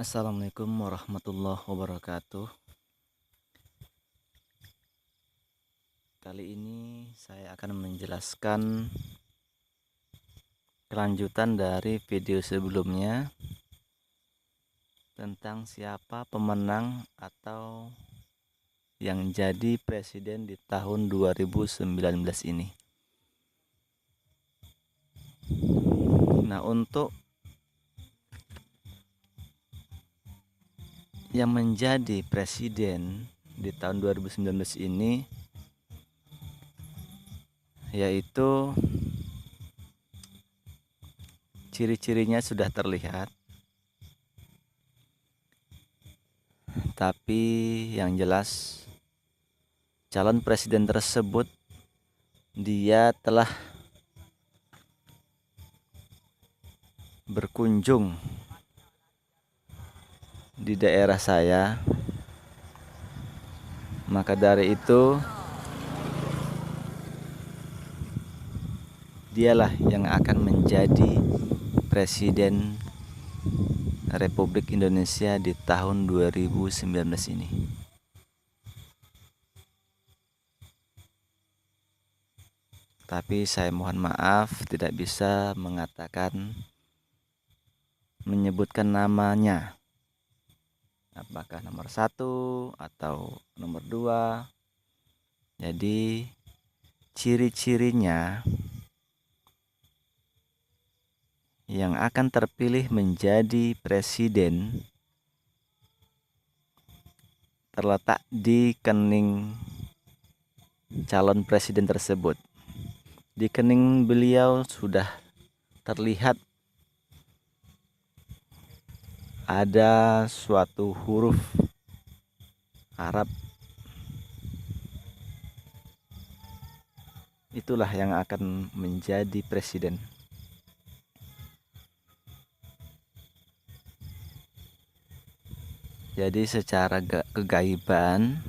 Assalamualaikum warahmatullahi wabarakatuh. Kali ini saya akan menjelaskan kelanjutan dari video sebelumnya tentang siapa pemenang atau yang jadi presiden di tahun 2019 ini. Nah, untuk yang menjadi presiden di tahun 2019 ini yaitu ciri-cirinya sudah terlihat, tapi yang jelas calon presiden tersebut dia telah berkunjung di daerah saya. Maka dari itu dialah yang akan menjadi presiden Republik Indonesia di tahun 2019 ini. Tapi saya mohon maaf tidak bisa menyebutkan namanya, apakah nomor 1 atau nomor 2. Jadi ciri-cirinya yang akan terpilih menjadi presiden terletak di kening calon presiden tersebut. Di kening beliau sudah terlihat ada suatu huruf Arab. Itulah yang akan menjadi presiden. Jadi secara kegaiban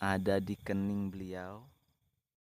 ada di kening beliau